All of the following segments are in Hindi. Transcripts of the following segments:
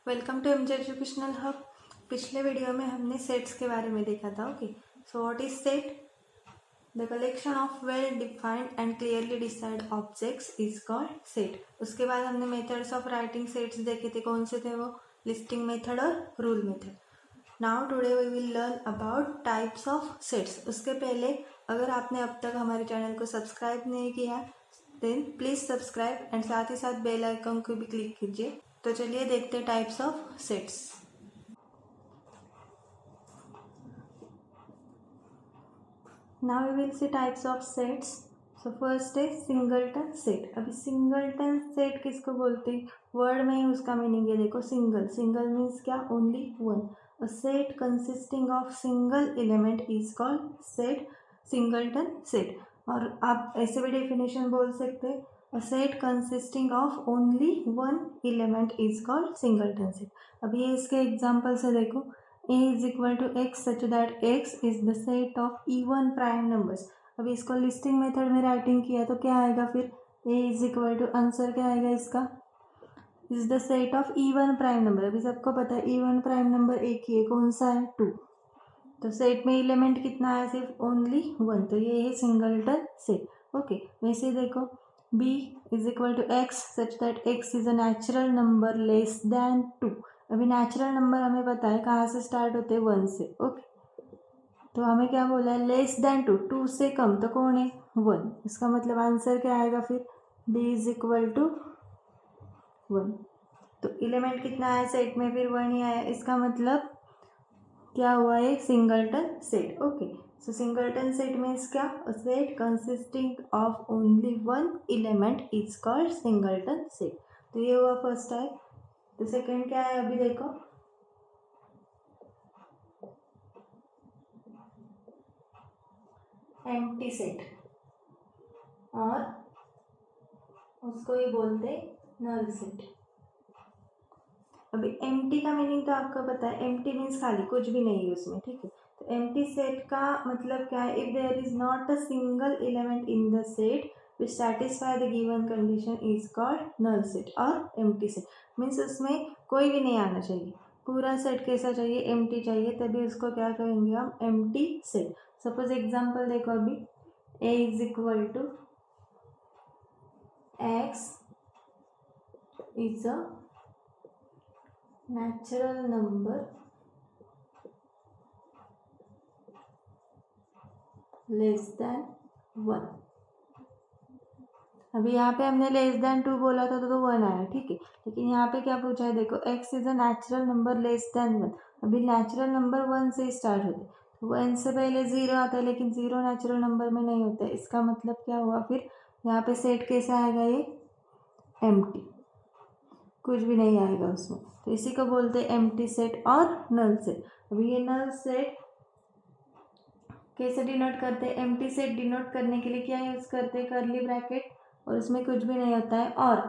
Welcome to MJ educational hub. पिछले वीडियो में हमने सेट्स के बारे में देखा था। Okay, so what is set? The collection of well defined and clearly decide objects is called set. उसके बाद हमने मेथड्स ऑफ राइटिंग सेट्स देखे थे। कौन से थे वो? लिस्टिंग मेथड और rule method. Now today we will learn about types of sets. उसके पहले अगर आपने अब तक हमारे चैनल को सब्सक्राइब नहीं किया देन प्लीज सब्सक्राइब एंड साथ ही साथ बेल आइकन को भी क्लिक कीजिए। तो चलिए देखते हैं types of sets. Now we will see types of sets. So first है सिंगलटन सेट। अभी सिंगलटन सेट किसको बोलते हैं? वर्ड में ही उसका मीनिंग है। देखो, सिंगल सिंगल मीन्स क्या? Only one. A set consisting of single element is called set, singleton set. और आप ऐसे भी डेफिनेशन बोल सकते हैं, a set consisting of only one element is called singleton set. अभी ये इसके एग्जाम्पल से देखो, a is equal to x such that x is the set of even prime numbers। अभी इसको लिस्टिंग मेथड में राइटिंग किया तो क्या आएगा फिर? a is equal to answer क्या आएगा इसका? Is the set of even prime number. अभी सबको पता है इवन प्राइम नंबर एक ही है, कौन सा है? 2। तो सेट में एलिमेंट कितना है? सिर्फ ओनली वन। तो ये है सिंगलटन सेट। ओके, वैसे देखो b is equal to x such that x is a natural number less than 2। अभी नेचुरल नंबर हमें पता है कहाँ से स्टार्ट होते हैं? 1 से। ओके, तो हमें क्या बोला है? लेस देन 2, 2 से कम तो कौन है? 1। इसका मतलब आंसर क्या आएगा फिर? b is equal to 1। तो एलिमेंट कितना आया सेट में? फिर 1 ही आया। इसका मतलब क्या हुआ? है सिंगलटन सेट। ओके, सो सिंगलटन सेट मीन्स क्या? A set consisting of only one element is called singleton set. तो ये हुआ फर्स्ट टाइप। तो सेकंड क्या है? अभी देखो, एम्प्टी सेट, और उसको ही बोलते नल सेट। अभी एम्प्टी का मीनिंग तो आपको पता है, एम्प्टी मीन्स खाली, कुछ भी नहीं है उसमें। ठीक है, तो एम्प्टी सेट का मतलब क्या है? If there is not a single element in the set which satisfy the given condition is called null set और एम्प्टी सेट। मीन्स उसमें कोई भी नहीं आना चाहिए। पूरा सेट कैसा चाहिए? एम्प्टी चाहिए, तभी उसको क्या कहेंगे हम? Empty set. सपोज एग्जाम्पल देखो, अभी a is equal to x is a natural number less than 1। अभी यहाँ पे हमने लेस देन 2 बोला था तो 1 आया। ठीक है, लेकिन यहाँ पे क्या पूछा है? देखो, x is a natural number less than 1। अभी नेचुरल नंबर 1 से स्टार्ट होते हैं, तो 1 से पहले 0 आता है, लेकिन 0 नेचुरल नंबर में नहीं होता है। इसका मतलब क्या हुआ फिर? यहाँ पे सेट कैसा आएगा? ये एम्प्टी, कुछ भी नहीं आएगा उसमें। तो इसी को बोलते हैं एम्प्टी सेट और नल सेट। अभी ये नल सेट कैसे डिनोट करते हैं? एम्प्टी सेट डिनोट करने के लिए क्या यूज करते हैं? कर्ली ब्रैकेट, और उसमें कुछ भी नहीं होता है, और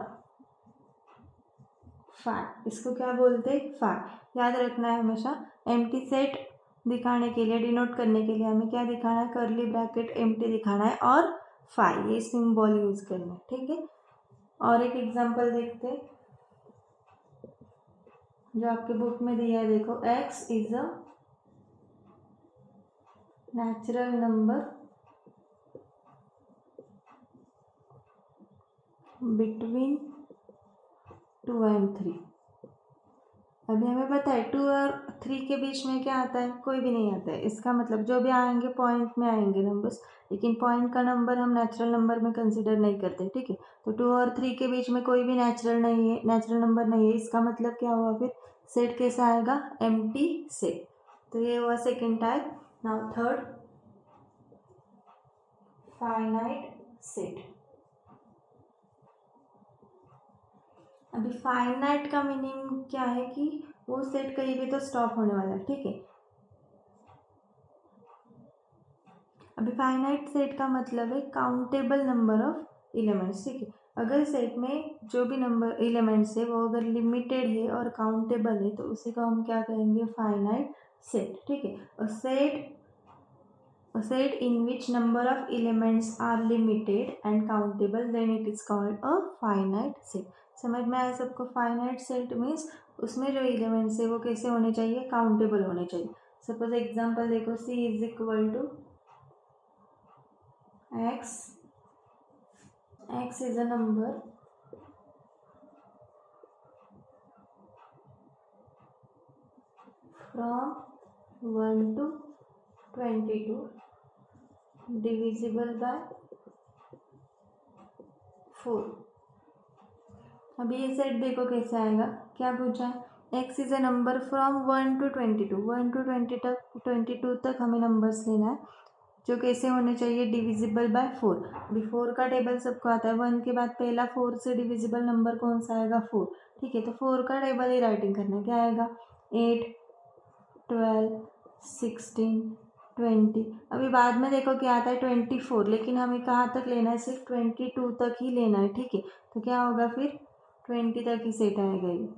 फाइ। इसको क्या बोलते हैं? फाइ। याद रखना है हमेशा, एम्प्टी सेट दिखाने के लिए, डिनोट करने के लिए हमें क्या दिखाना है? कर्ली ब्रैकेट, एम्प्टी दिखाना है, और फाइ, ये सिंबल यूज करना है। ठीक है, और एक एग्जांपल देखते हैं जो आपके बुक में दिया है। देखो, x is a natural number between 2 and 3। अभी हमें पता है 2 और 3 के बीच में क्या आता है? कोई भी नहीं आता है। इसका मतलब जो भी आएंगे पॉइंट में आएंगे नंबर्स, लेकिन पॉइंट का नंबर हम नेचुरल नंबर में कंसिडर नहीं करते। ठीक है, तो 2 और 3 के बीच में कोई भी नेचुरल नहीं है, नेचुरल नंबर नहीं है। इसका मतलब क्या हुआ फिर? सेट कैसा आएगा? Empty set. तो ये हुआ second type. Now third, finite set. अभी फाइनाइट का मीनिंग क्या है? कि वो सेट कहीं भी तो स्टॉप होने वाला है। ठीक है, अभी फाइनाइट सेट का मतलब है काउंटेबल नंबर ऑफ एलिमेंट्स। ठीक है, अगर सेट में जो भी नंबर एलिमेंट्स है वो अगर लिमिटेड है और काउंटेबल है तो उसी को हम क्या कहेंगे? Finite set. ठीक है, a set in which number of elements are limited and countable then it is called a finite set। समझ में आया सबको? फाइनाइट सेट मीन्स उसमें जो एलिमेंट्स है वो कैसे होने चाहिए, काउंटेबल होने चाहिए। सपोज एग्जांपल देखो, C is equal to x, x is a number from 1 to 22 divisible by 4। अभी ये सेट देखो कैसे आएगा, क्या पूछा है, x is a number from 1 to 22, 1 to 22 तक हमें नंबर्स लेना है जो कैसे होने चाहिए, डिविजिबल बाय 4। अभी 4 का टेबल सबको आता है, 1 के बाद पहला 4 से डिविजिबल नंबर कौन सा आएगा, 4। ठीक है, तो 4 का टेबल ही राइटिंग करना है, क्या आएगा 8, 12, 16, 20। अभी बाद में देखो क्या आता है 24, लेकिन हमें कहाँ तक लेना है, सिर्फ 22 तक ही लेना है। ठीक है, तो क्या होगा फिर 20 तक ही सेट आएगा ये।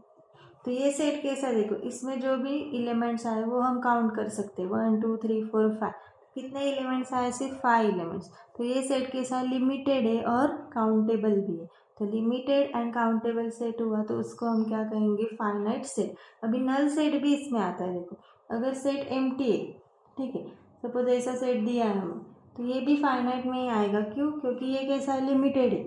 तो ये सेट कैसा देखो, इसमें जो भी एलिमेंट्स आए वो हम काउंट कर सकते हैं, 1 2 3 4 5। कितने एलिमेंट्स आए, सिर्फ 5 एलिमेंट्स। तो ये सेट कैसा है, लिमिटेड है और काउंटेबल भी है। तो लिमिटेड एंड काउंटेबल सेट हुआ तो उसको हम क्या कहेंगे, फाइनाइट सेट। अभी नल सेट भी इसमें आता है, देखो अगर सेट एम्प्टी है, ठीक है, सपोज ऐसा सेट दिया है हमें, तो ये भी फाइनाइट में ही आएगा। क्यों, क्योंकि ये कैसा है, लिमिटेड है,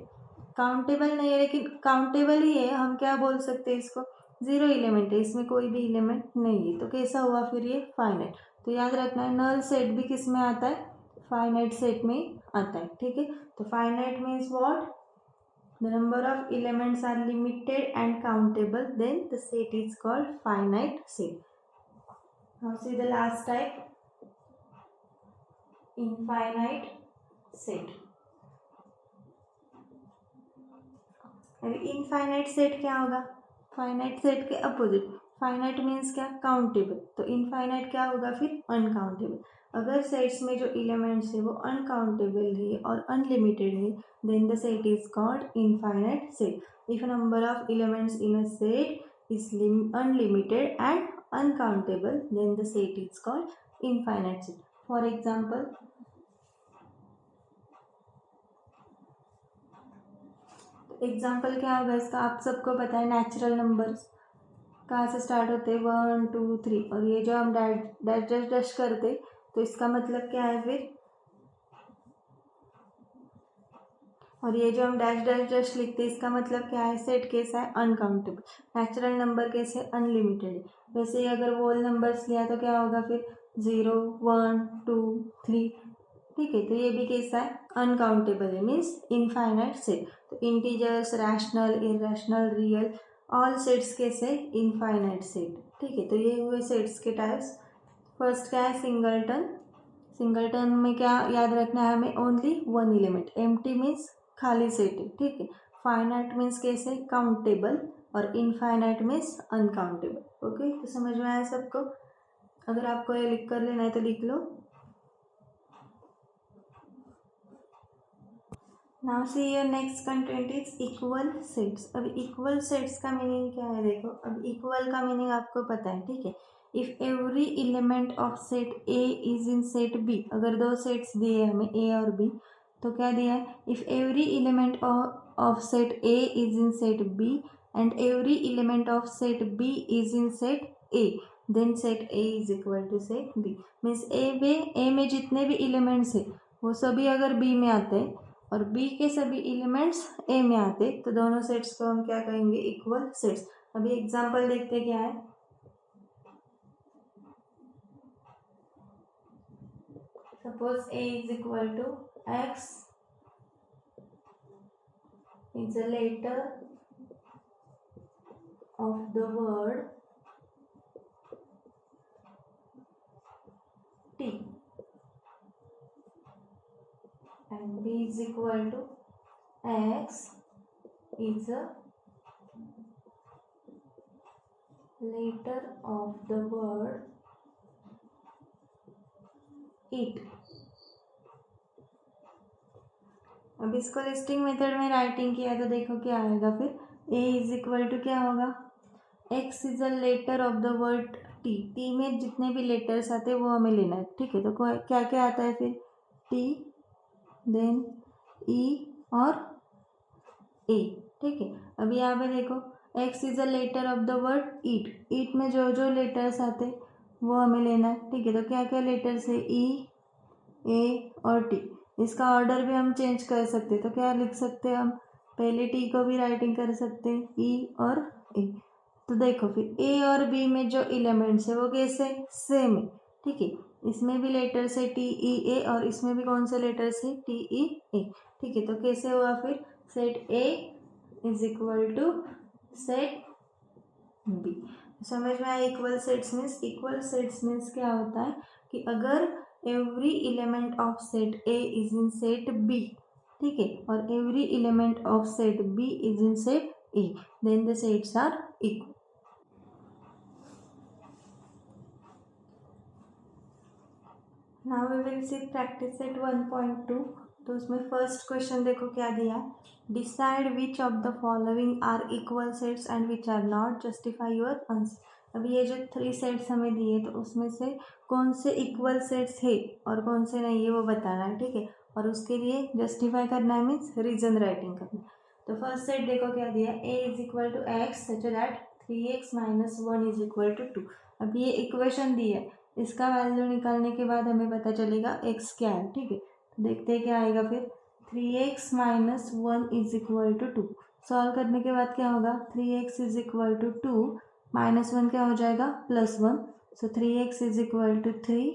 काउंटेबल नहीं है, लेकिन काउंटेबल ही है। हम क्या बोल सकते हैं इसको, 0 एलिमेंट है, इसमें कोई भी एलिमेंट नहीं है, तो कैसा हुआ फिर ये फाइनाइट। तो याद रखना है नल सेट भी किस में आता है, फाइनाइट सेट में आता है। ठीक है, तो finite means what, the number of elements are limited and countable, then the set is called finite set. Now see the last type, infinite set. अभी इनफाइनाइट सेट क्या होगा, फाइनाइट सेट के अपोजिट। फाइनाइट मीन्स क्या, काउंटेबल, तो इनफाइनाइट क्या होगा फिर, अनकाउंटेबल। अगर सेट्स में जो एलिमेंट्स है वो अनकाउंटेबल है और अनलिमिटेड है, then the set is called infinite set. If number of elements in a set is unlimited and uncountable, then the set is called infinite set. For example, example क्या होगा इसका, आप सबको पता है नेचुरल नंबर्स कहाँ से स्टार्ट होते हैं, 1 2 3, और ये जो हम डैश डैश डैश करते तो इसका मतलब क्या है फिर, और ये जो हम डैश डैश डैश लिखते इसका मतलब क्या है, सेट कैसा है, अनकाउंटेबल। नेचुरल नंबर कैसे, अनलिमिटेड है। वैसे ही अगर होल नंबर्स लिया तो क्या होगा फिर, 0 1 2 3। ठीक है, तो ये भी कैसा है, अनकाउंटेबल है, मीन्स इनफाइनाइट सेट। तो integers, rational, irrational, real, all sets कैसे, इनफाइनाइट सेट। ठीक है, तो ये हुए सेट्स के टाइप्स। फर्स्ट क्या है, सिंगलटन। सिंगलटन में क्या याद रखना है हमें, ओनली 1 एलिमेंट। एम्प्टी मीन्स खाली सेट है। ठीक है, फाइनाइट मीन्स कैसे, काउंटेबल, और इनफाइनाइट मीन्स अनकाउंटेबल। ओके, तो समझ में आया सबको। अगर आपको ये लिख कर लेना है तो लिख लो। Now see your next content is equal sets. अब इक्वल सेट्स का मीनिंग क्या है देखो, अब इक्वल का मीनिंग आपको पता है। ठीक है, if every element of set A is in set B, अगर दो सेट्स दिए हमें ए और बी, तो क्या दिया है, if every element of set A is in set B and every element of set B is in set A, then set A is equal to set B. Means A में जितने भी एलिमेंट्स है वो सभी अगर बी में आते हैं और बी के सभी एलिमेंट्स ए में आते, तो दोनों सेट्स को हम क्या कहेंगे, इक्वल सेट्स। अभी एग्जांपल देखते क्या है, suppose A is equal to x is a letter of the word T and b is equal to x is a letter of the word eat। अब इसको लिस्टिंग मेथड में राइटिंग किया तो देखो क्या आएगा फिर, a इज इक्वल टू क्या होगा, x is a letter of the word T. T में जितने भी लेटर्स आते हैं वो हमें लेना है। ठीक है, तो क्या क्या आता है फिर, टी, देन ई और ए। ठीक है, अभी यहाँ पे देखो x is a letter of the word eat, eat में जो जो लेटर्स आते वो हमें लेना है, ठीक है। तो क्या क्या लेटर्स है, ई, ए और टी। इसका ऑर्डर भी हम चेंज कर सकते हैं, तो क्या लिख सकते हैं हम, पहले टी को भी राइटिंग कर सकते हैं ई और ए। तो देखो फिर ए और बी में जो एलिमेंट्स है वो कैसे, सेम है, ठीक है। इसमें भी लेटर्स है टी ई ए और इसमें भी कौन से लेटर्स है, टी ई ए, ठीक है। तो कैसे हुआ फिर, set A is equal to set B. समझ में आया, equal sets means, equal sets means क्या होता है कि अगर every element of set A is in set B, ठीक है, और every element of set B is in set A, then the sets are equal. Now we will see practice set 1.2। तो उसमें फर्स्ट क्वेश्चन देखो क्या दिया है, decide which of the following are equal sets and which are not, justify your answer. अभी ये जो 3 सेट्स हमें दिए तो उसमें से कौन से इक्वल सेट्स है और कौन से नहीं है वो बताना है, ठीक है। और उसके लिए जस्टिफाई करना है मीन्स रीजन राइटिंग करना है। तो फर्स्ट सेट देखो क्या दिया, A is equal to x such that 3x minus 1 is equal to 2। अब ये इक्वेशन दी है, इसका वैल्यू निकालने के बाद हमें पता चलेगा x क्या है, ठीक है। तो देखते हैं क्या आएगा फिर, 3x minus 1 is equal to 2। Solve करने के बाद क्या होगा, 3x is equal to 2 minus 1 क्या हो जाएगा, plus 1। So 3x is equal to 3,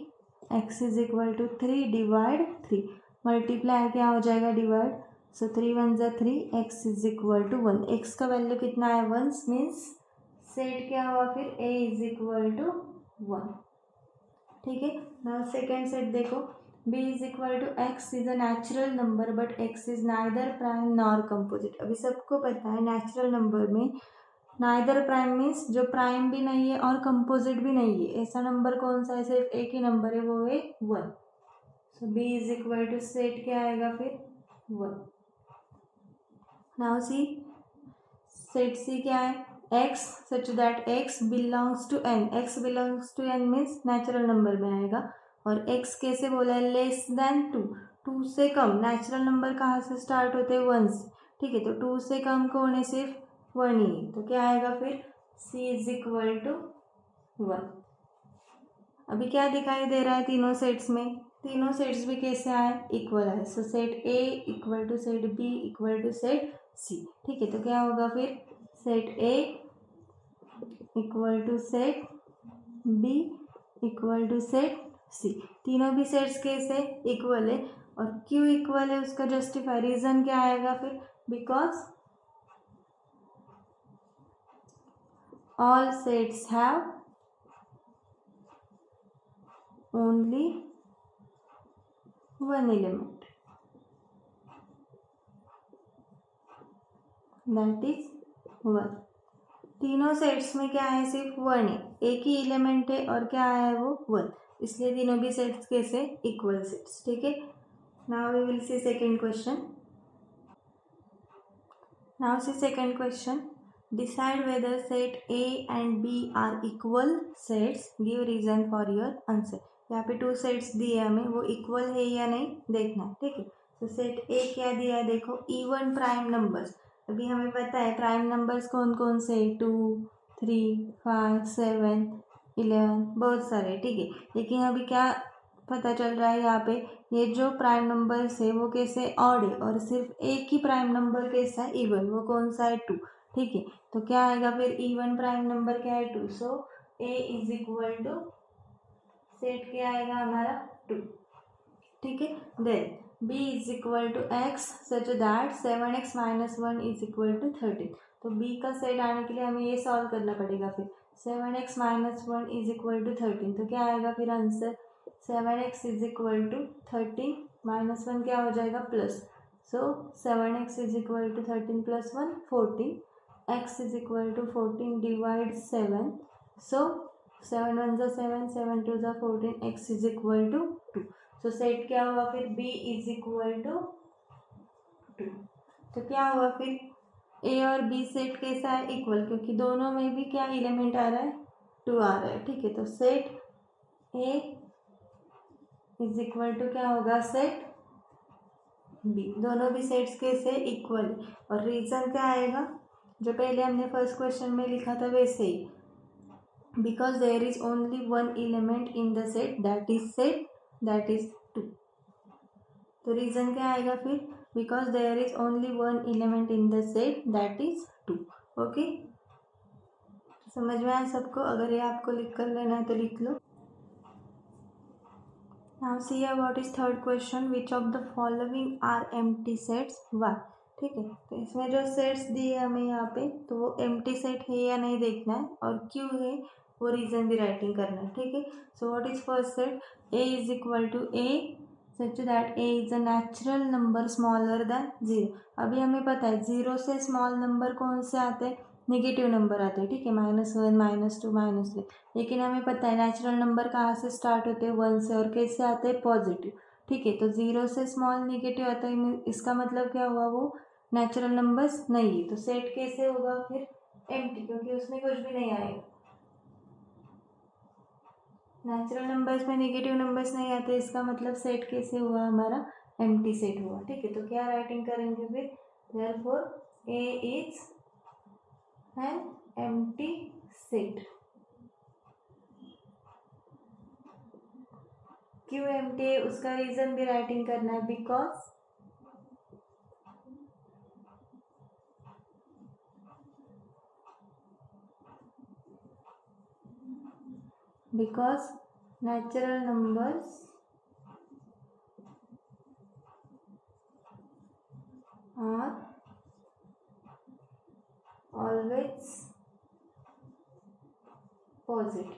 x is equal to 3 divide 3, multiply क्या हो जाएगा, डिवाइड। सो 3 1 ज़ा 3, x is equal to 1। x का वैल्यू कितना है, 1 मीन्स सेट क्या हुआ फिर, a इज इक्वल टू 1, ठीक है। नाउ सेकेंड सेट देखो, b is equal to x is a natural number but x is neither prime nor composite. अभी सबको पता है नेचुरल नंबर में नाइदर प्राइम मीन्स जो प्राइम भी नहीं है और कंपोजिट भी नहीं है, ऐसा नंबर कौन सा है, सिर्फ एक ही नंबर है, वो है 1। So b is equal to set क्या आएगा फिर, 1। नाउ सी सेट सी क्या है, x such that x belongs to n, x belongs to n means natural number में आएगा। और x कैसे बोला है, लेस देन 2, 2 से कम। नेचुरल नंबर कहाँ से स्टार्ट होते हैं, 1 से, ठीक है। तो 2 से कम कौन है, सिर्फ 1 ही है। तो क्या आएगा फिर, c इज इक्वल टू 1। अभी क्या दिखाई दे रहा है तीनों सेट्स में, तीनों सेट्स भी कैसे आए, इक्वल आए। So set A equal to set B equal to set C, ठीक है। तो क्या होगा फिर, set A equal to set B equal to set C. तीनों भी सेट्स कैसे, इक्वल है। और क्यों इक्वल है उसका जस्टिफाई, रीजन क्या आएगा फिर, because all sets have only one element, that is 1। तीनों सेट्स में क्या है, सिर्फ 1 है, एक ही एलिमेंट है और क्या है वो 1, इसलिए तीनों भी सेट्स कैसे, इक्वल सेट्स, ठीक है। Now we will see second question. Now see second question, decide whether set A and B are equal sets, give reason for your answer. यहाँ पे 2 सेट्स दिए हमें, वो इक्वल है या नहीं देखना है, ठीक है। तो सेट ए क्या दिया है, देखो इवन प्राइम नंबर्स। अभी हमें पता है प्राइम नंबर्स कौन कौन से, 2 3 5 7 11, बहुत सारे, ठीक है। लेकिन अभी क्या पता चल रहा है यहाँ पे, ये जो प्राइम नंबर्स है वो कैसे ऑड है, और सिर्फ एक ही प्राइम नंबर कैसा है, इवन, वो कौन सा है, 2, ठीक है। तो क्या आएगा फिर, इवन प्राइम नंबर क्या है, 2। So A is equal to set क्या आएगा हमारा, 2, ठीक है। Then b is equal to x such that 7x minus 1 is equal to 13। तो b का सेट आने के लिए हमें ये सॉल्व करना पड़ेगा फिर, 7x minus 1 is equal to 13। तो क्या आएगा फिर answer, 7x is equal to 13 minus 1 क्या हो जाएगा, plus. So 7x is equal to 13 plus 1 14, x is equal to 14 divide 7। So 7 1 ज़ा 7, 7 2 ज़ा 14, x is equal to 2। So set क्या हुआ फिर, b इज इक्वल टू 2। तो क्या हुआ फिर, a और b सेट कैसा है, इक्वल, क्योंकि दोनों में भी क्या एलिमेंट आ रहा है, 2 आ रहा है, ठीक है। तो set a is equal to क्या होगा, सेट b। दोनों भी सेट्स कैसे, इक्वल। और रीजन क्या आएगा, जो पहले हमने फर्स्ट क्वेश्चन में लिखा था वैसे ही, because there is only one element in the set that is 2। तो रीज़न क्या आएगा फिर, because there is only one element in the set that is 2। Okay, समझ में आया सबको? अगर ये आपको लिख कर लेना है तो लिख लो। Now see what is third question, which of the following are empty sets, why. ठीक है, तो इसमें जो सेट्स दिए हमें यहाँ पे, तो वो एम्प्टी सेट है या नहीं देखना है, और क्यों है वो रीज़न भी राइटिंग करना है। ठीक है, so what is first set, A is equal to a such that a is a natural number smaller than 0। अभी हमें पता है 0 से स्मॉल नंबर कौन से आते हैं, नेगेटिव नंबर आते हैं। ठीक है, -1 -2 -3, लेकिन हमें पता है नेचुरल नंबर कहाँ से स्टार्ट होते हैं, 1 से, और कैसे आते हैं, पॉजिटिव। ठीक है, तो 0 से स्मॉल नेगेटिव आता है, इसका मतलब क्या हुआ, वो नेचुरल नंबर्स नहीं है। तो सेट कैसे होगा फिर, एम्प्टी, क्योंकि उसमें कुछ भी नहीं आएगा। नेचुरल नंबर्स में नेगेटिव नंबर्स नहीं आते, इसका मतलब सेट कैसे हुआ, हमारा एम्प्टी सेट हुआ। ठीक है, तो क्या राइटिंग करेंगे फिर, therefore A is an empty set. क्यों एम्प्टी है उसका रीजन भी राइटिंग करना है, because natural numbers are always positive।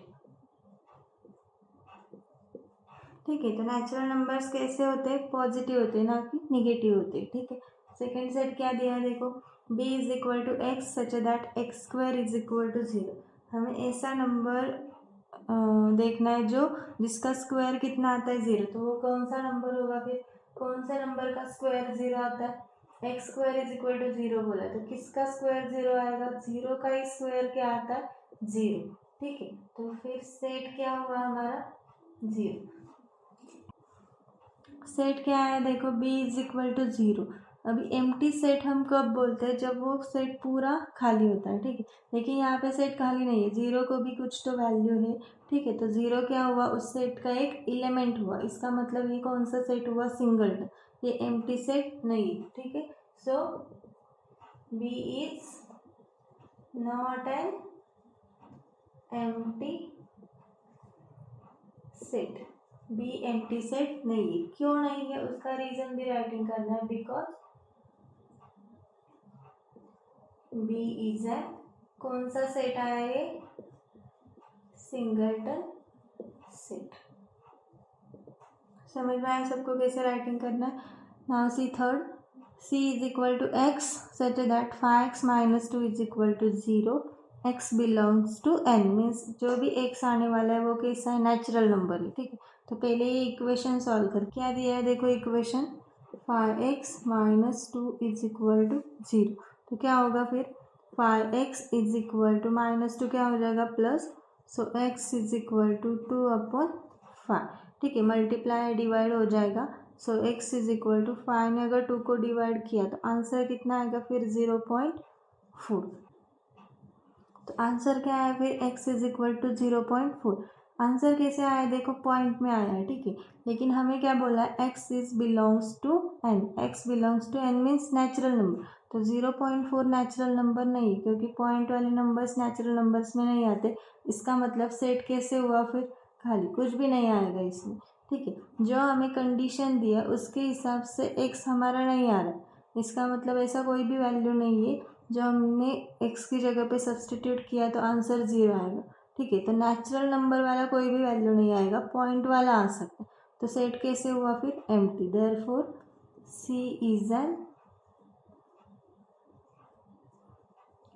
ठीक है, तो नेचुरल नंबर्स कैसे होते हैं, पॉजिटिव होते हैं, ना कि निगेटिव होते हैं। ठीक है, सेकेंड सेट क्या दिया है, देखो b is equal to x such that x square is equal to 0। हमें ऐसा नंबर देखना है जो जिसका स्क्वायर कितना आता है, 0। तो वो कौन सा नंबर होगा फिर, कौन सा नंबर का स्क्वायर 0 आता है, x square is equal to 0 बोला, तो किसका स्क्वायर 0 आएगा, 0 का ही स्क्वायर क्या आता है, 0। ठीक है, तो फिर सेट क्या हुआ हमारा, 0। सेट क्या है, देखो b इज इक्वल टू 0। अभी एम्प्टी सेट हम कब बोलते हैं, जब वो सेट पूरा खाली होता है। ठीक है, लेकिन यहाँ पे सेट खाली नहीं है, 0 को भी कुछ तो वैल्यू है। ठीक है, तो 0 क्या हुआ, उस सेट का एक एलिमेंट हुआ, इसका मतलब ये कौन सा सेट हुआ, सिंगल, ये एम्प्टी सेट नहीं है। ठीक है, सो b is not an empty set, B empty set नहीं है। क्यों नहीं है उसका रीजन भी राइटिंग करना है, बिकॉज बी इज एन, कौन सा सेट आया ये, सिंगलटन सेट। समझ में आया सबको कैसे राइटिंग करना है। Now see third, c is equal to x such that 5x - 2 is equal to 0, x belongs to n, means जो भी x आने वाला है वो कैसा है, नेचुरल नंबर है। ठीक है, तो पहले ये इक्वेशन सॉल्व कर, क्या दिया है देखो equation, 5x - 2 is equal to 0। तो क्या होगा फिर, 5x इज इक्वल टू -2 क्या हो जाएगा, plus, so x is equal to 2/5। ठीक है, मल्टीप्लाई डिवाइड हो जाएगा, so x is equal to 5 ने अगर 2 को डिवाइड किया तो आंसर कितना आएगा फिर, 0.4। तो आंसर क्या है फिर, x is equal to 0.4। Answer कैसे आया, देखो पॉइंट में आया है। ठीक है, लेकिन हमें क्या बोला है, x is belongs to n, x belongs to n means natural number. तो 0.4 नेचुरल नंबर नहीं, क्योंकि पॉइंट वाले नंबर्स नेचुरल नंबर्स में नहीं आते। इसका मतलब सेट कैसे हुआ फिर, खाली, कुछ भी नहीं आएगा इसमें। ठीक है, जो हमें कंडीशन दिया उसके हिसाब से x हमारा नहीं आ रहा, इसका मतलब ऐसा कोई भी वैल्यू नहीं है जो हमने x की जगह पे सब्सटीट्यूट किया तो आंसर 0 आएगा। ठीक है, तो नेचुरल नंबर वाला कोई भी वैल्यू नहीं आएगा, पॉइंट वाला आ सकता है। तो सेट कैसे हुआ फिर, empty, therefore c is an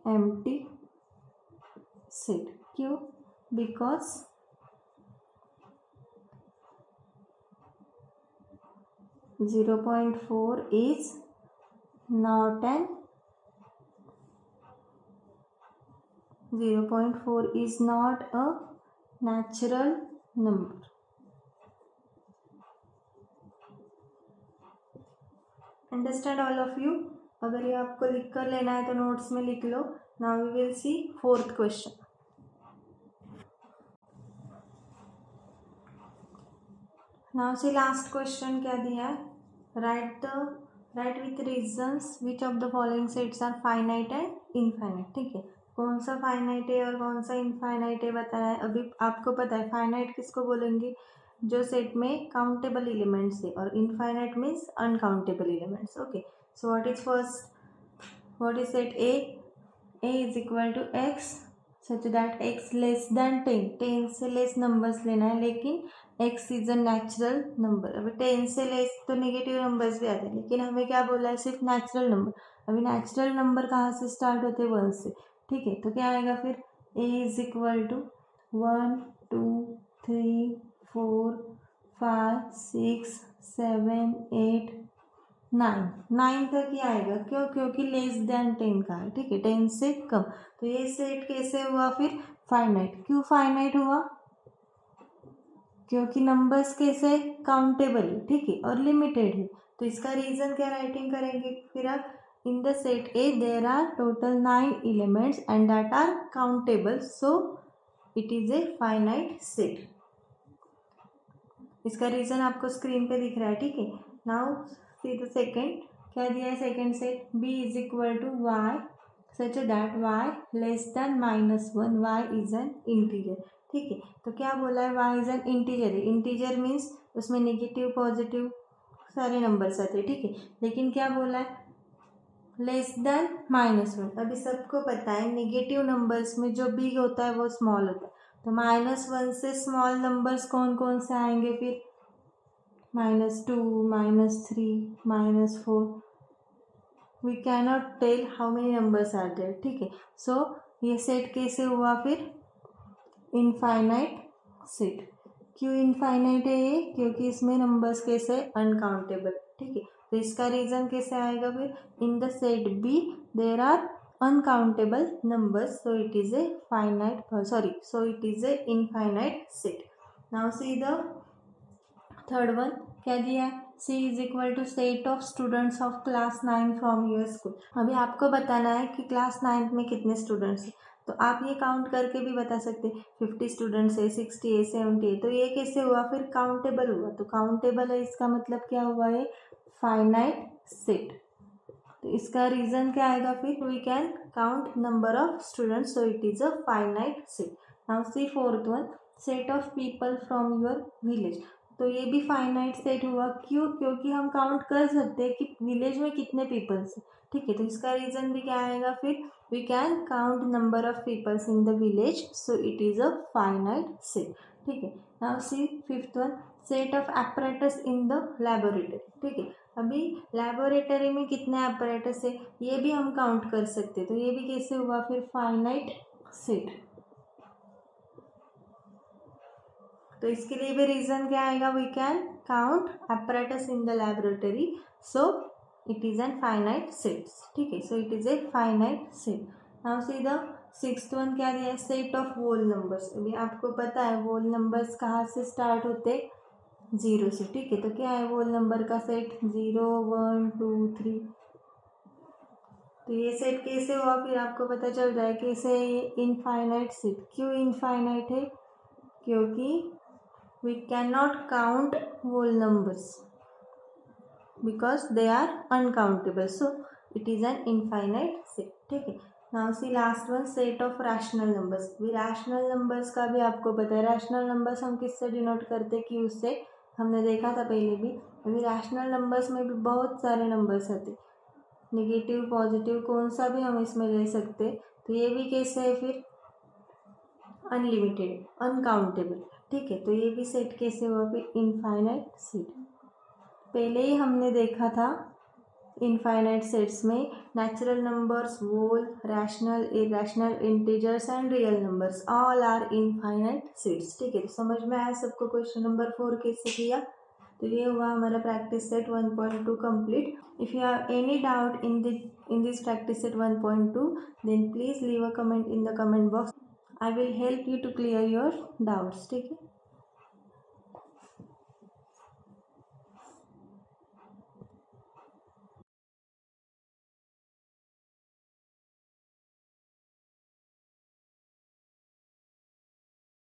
empty set. क्यों, because 0.4 is not an 0.4 is not a natural number. Understand all of you? अगर ये आपको लिख कर लेना है तो नोट्स में लिख लो. Now we will see fourth question. Now see last question क्या दिया है. Write with reasons which of the following sets are finite and infinite. ठीक है, कौन सा फाइनाइट है और कौन सा इनफाइनाइट है बताना है. अभी आपको पता है फाइनाइट किसको बोलेंगे, जो सेट में काउंटेबल एलिमेंट्स है, और infinite means uncountable elements. Okay, so what is first, what is set A. A is equal to x such that x less than 10. 10 से लेस नंबर्स लेना है, लेकिन x is a natural number. अभी 10 से लेस तो नेगेटिव नंबर्स भी आते हैं, लेकिन हमें क्या बोला है, सिर्फ नेचुरल नंबर. अभी नेचुरल नंबर कहाँ से स्टार्ट होते हैं, 1 से. ठीक है, तो क्या आएगा फिर, a इज इक्वल टू 1 2 3 4 5 6 7 8 9 तक ही आएगा. क्यों, क्योंकि लेस देन 10 का है. ठीक है, 10 से कम. तो ये सेट कैसे हुआ फिर, फाइनाइट. क्यों फाइनाइट हुआ, क्योंकि नंबर्स कैसे काउंटेबल है. ठीक है, और लिमिटेड है. तो इसका रीजन क्या राइटिंग करेंगे फिर आप, in the set A there are total 9 elements and that are countable, so it is a finite set. इसका रीजन आपको स्क्रीन पे दिख रहा है. ठीक है, नाउ सी द सेकेंड. क्या दिया है second set, b is equal to y such that y less than -1. y is an integer. ठीक है, तो क्या बोला है, y इज एन इंटीजर है. इंटीजर मीन्स उसमें नेगेटिव पॉजिटिव सारे नंबर्स आते हैं. ठीक है, लेकिन क्या बोला है, लेस देन -1. अभी सबको पता है नेगेटिव नंबर्स में जो बिग होता है वो स्मॉल होता है. तो -1 से स्मॉल नंबर्स कौन कौन से आएंगे फिर, -2 -3 -4. We cannot tell how many numbers are there. ठीक है, सो ये सेट कैसे हुआ फिर, इनफाइनाइट सेट. क्यों इनफाइनाइट है ये, क्योंकि इसमें नंबर्स कैसे अनकाउंटेबल. ठीक है, तो इसका रीजन कैसे आएगा फिर, in the set B there are uncountable numbers, so it is a finite so it is a infinite set. Now see the third one. क्या दिया है, C is equal to set of students of class 9 from your school. अभी आपको बताना है कि क्लास 9 में कितने स्टूडेंट्स हैं. तो आप ये काउंट करके भी बता सकते हैं, 50 स्टूडेंट्स है, 60 है, 70 है. तो ये कैसे हुआ फिर, काउंटेबल हुआ. तो काउंटेबल है, इसका मतलब क्या हुआ है, फाइनाइट सेट. तो इसका रीजन क्या आएगा फिर, we can count number of students, so it is a finite set. Now see fourth one, set of people from your village. तो ये भी फाइनाइट सेट हुआ. क्यों, क्योंकि हम काउंट कर सकते हैं कि विलेज में कितने पीपल्स हैं. ठीक है, तो इसका रीजन भी क्या आएगा फिर, we can count number of peoples in the village, so it is a finite set. ठीक है, now see fifth one, set of apparatus in the laboratory. ठीक है, अभी लैबोरेटरी में कितने apparatus है ये भी हम काउंट कर सकते हैं. तो ये भी कैसे हुआ फिर, फाइनाइट सेट. तो इसके लिए भी रीजन क्या आएगा, we can count apparatus in the laboratory, so it is an finite set. ठीक है, so it is a finite set. Now see the sixth one. क्या दिया है, सेट ऑफ होल नंबर्स. अभी आपको पता है होल नंबर्स कहाँ से स्टार्ट होते, 0 से. ठीक है, तो क्या है होल नंबर का सेट, 0 1 2 3. तो ये सेट कैसे हुआ फिर आपको पता चल रहा है कैसे इनफाइनाइट सेट. क्यों इनफाइनाइट है, क्योंकि we cannot count whole numbers because they are uncountable, so it is an infinite set. ठीक है, now see last one, set of rational numbers. भी rational numbers का भी आपको पता है, rational numbers हम किससे डिनोट करते हैं, Q से. हमने देखा था पहले भी. अभी rational numbers में भी बहुत सारे numbers आते, नेगेटिव पॉजिटिव कौन सा भी हम इसमें ले सकते. तो ये भी कैसे है फिर, अनलिमिटेड अनकाउंटेबल. ठीक है, तो ये भी सेट कैसे हुआ फिर, इनफाइनाइट सेट. पहले ही हमने देखा था इनफाइनाइट सेट्स में natural numbers, whole, rational, irrational, integers and real numbers all are infinite sets. ठीक है, तो समझ में आया सबको क्वेश्चन नंबर 4 कैसे किया. तो ये हुआ हमारा practice set 1.2 complete. If you have any doubt in this practice set 1.2 then please leave a comment in the comment box. I will help you to clear your doubts. ठीक है.